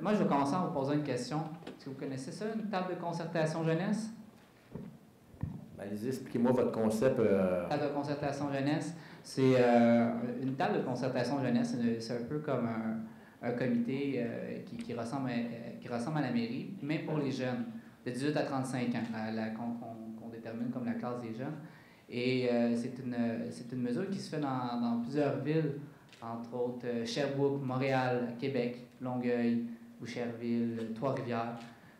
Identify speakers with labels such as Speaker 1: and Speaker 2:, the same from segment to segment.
Speaker 1: moi, je vais commencer en vous posant une question. Est-ce que vous connaissez ça, une table de concertation jeunesse?
Speaker 2: Allez-y, expliquez-moi votre concept.
Speaker 1: Table de concertation jeunesse, c'est une table de concertation jeunesse, c'est un peu comme un comité qui ressemble à la mairie, mais pour les jeunes, de 18 à 35 ans, qu'on détermine comme la classe des jeunes. Et c'est une mesure qui se fait dans plusieurs villes, entre autres Sherbrooke, Montréal, Québec, Longueuil, Boucherville, Trois-Rivières.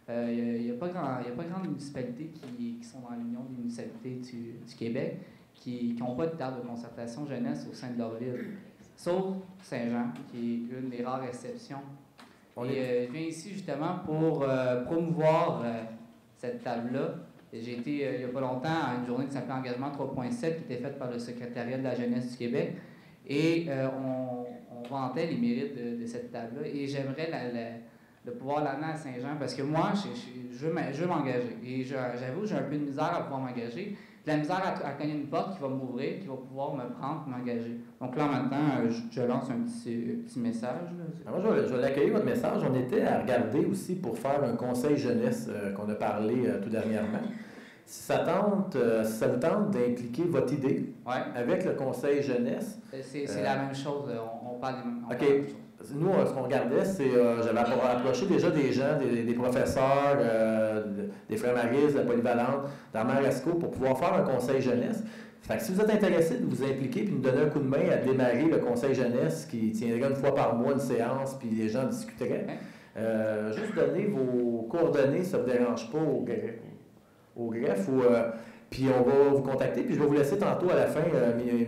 Speaker 1: Il n'y a pas grande municipalités qui sont dans l'Union des municipalités du Québec qui n'ont pas de table de concertation jeunesse au sein de leur ville, sauf Saint-Jean, qui est une des rares exceptions. Je viens ici justement pour promouvoir cette table-là. J'ai été il n'y a pas longtemps à une journée qui s'appelait Engagement 3.7 qui était faite par le Secrétariat de la jeunesse du Québec et on vantait les mérites de cette table-là et j'aimerais de pouvoir l'amener à Saint-Jean parce que moi, je veux m'engager et j'avoue, j'ai un peu de misère à pouvoir m'engager. De la misère à cogner une porte qui va m'ouvrir, qui va pouvoir me prendre, m'engager. Donc là, maintenant, je lance un petit message.
Speaker 2: Alors, je vais accueillir votre message. On était à regarder aussi pour faire un conseil jeunesse qu'on a parlé tout dernièrement. Si ça vous tente d'impliquer votre idée avec le conseil jeunesse.
Speaker 1: C'est la même chose. On parle des mêmes
Speaker 2: choses. Nous, ce qu'on regardait, c'est j'avais approché déjà des gens, des professeurs, des frères Maris, de la Polyvalente, d'Amarasco, pour pouvoir faire un conseil jeunesse. Fait que si vous êtes intéressé de vous impliquer et de nous donner un coup de main à démarrer le conseil jeunesse qui tiendrait une fois par mois une séance, puis les gens discuteraient, juste donner vos coordonnées, ça ne vous dérange pas au greffe, puis on va vous contacter, puis je vais vous laisser tantôt à la fin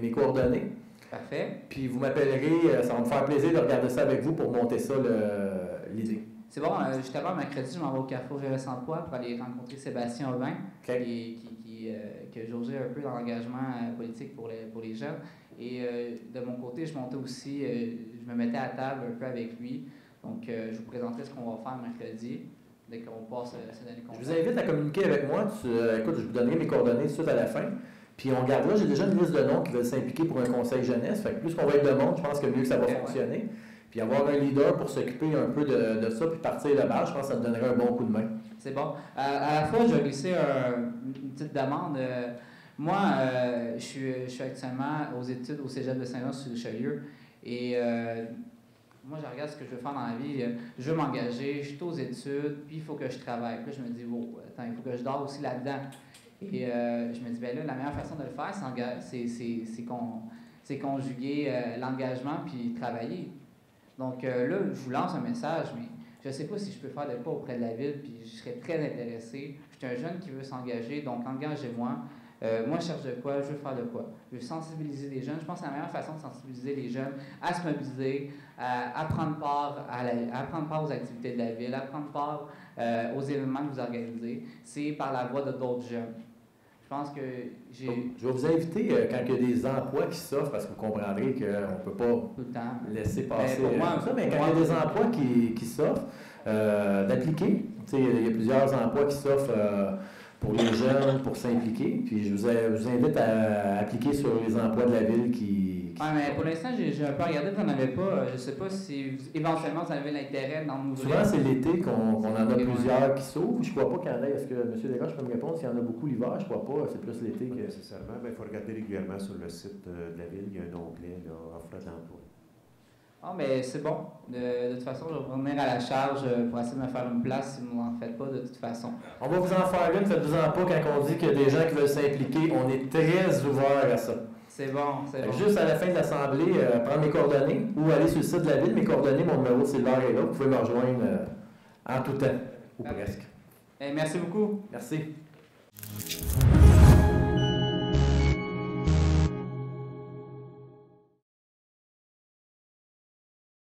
Speaker 2: mes coordonnées.
Speaker 1: Parfait.
Speaker 2: Puis vous m'appellerez, ça va me faire plaisir de regarder ça avec vous pour monter ça, l'idée.
Speaker 1: C'est bon, justement, mercredi, je m'en vais au Carrefour Jeunesse Emploi pour aller rencontrer Sébastien Aubin, qui a jaugé un peu dans l'engagement politique pour les jeunes. Et de mon côté, je montais aussi, je me mettais à table un peu avec lui. Donc, je vous présenterai ce qu'on va faire mercredi, dès qu'on passe cette année.
Speaker 2: Je vous invite à communiquer avec moi. Écoute, je vous donnerai mes coordonnées tout de suite à la fin. Puis on regarde là, j'ai déjà une liste de noms qui veulent s'impliquer pour un conseil jeunesse. Fait que plus qu'on va être de monde, je pense que mieux que ça va fonctionner. Puis avoir un leader pour s'occuper un peu de ça, puis partir de base, je pense que ça te donnerait un bon coup de main.
Speaker 1: C'est bon. À la fois, je vais glisser une petite demande. Moi, je suis actuellement aux études au Cégep de Saint-Jean-sur-Richelieu. Et moi, je regarde ce que je veux faire dans la vie. Je veux m'engager, je suis aux études, puis il faut que je travaille. Puis là, je me dis, attends, il faut que je dors aussi là-dedans. Et je me dis, ben là, la meilleure façon de le faire, c'est conjuguer l'engagement puis travailler. Donc là, je vous lance un message, mais je ne sais pas si je peux faire de quoi auprès de la ville, puis je serais très intéressé. Je suis un jeune qui veut s'engager, donc engagez-moi. Moi, je cherche de quoi, je veux faire de quoi. Je veux sensibiliser les jeunes. Je pense que la meilleure façon de sensibiliser les jeunes à se mobiliser, à prendre part aux activités de la ville, à prendre part aux événements que vous organisez, c'est par la voie de d'autres jeunes. Je pense que
Speaker 2: je vais vous inviter quand il y a des emplois qui s'offrent, parce que vous comprendrez qu'on ne peut pas laisser passer ça, mais quand il y a des emplois qui s'offrent, d'appliquer. Il y a plusieurs emplois qui s'offrent pour les jeunes, pour s'impliquer. Puis je vous invite à appliquer sur les emplois de la ville qui...
Speaker 1: Oui, mais pour l'instant, j'ai un peu regardé, vous n'en avez pas. Je ne sais pas si éventuellement vous avez l'intérêt d'en ouvrir.
Speaker 2: Souvent, c'est l'été qu'on en a plusieurs qui s'ouvrent. Je ne crois pas qu'il y en ait. Est-ce que M. Desroches peut me répondre s'il y en a beaucoup l'hiver? Je ne crois pas. C'est plus l'été que...
Speaker 3: Nécessairement. Il faut regarder régulièrement sur le site de la ville. Il y a un onglet, offre d'emploi.
Speaker 1: Ah, mais c'est bon. De toute façon, je vais revenir à la charge pour essayer de me faire une place si vous n'en faites pas de toute façon.
Speaker 2: On va vous en faire une. Faites-vous-en pas quand on dit qu'il y a des gens qui veulent s'impliquer. On est très ouverts à ça.
Speaker 1: C'est bon, c'est bon.
Speaker 2: Juste à la fin de l'Assemblée, prendre mes coordonnées ou aller sur le site de la ville. Mes coordonnées, mon numéro de cellulaire est là. Vous pouvez me rejoindre en tout temps, ou presque.
Speaker 1: Merci beaucoup.
Speaker 2: Merci.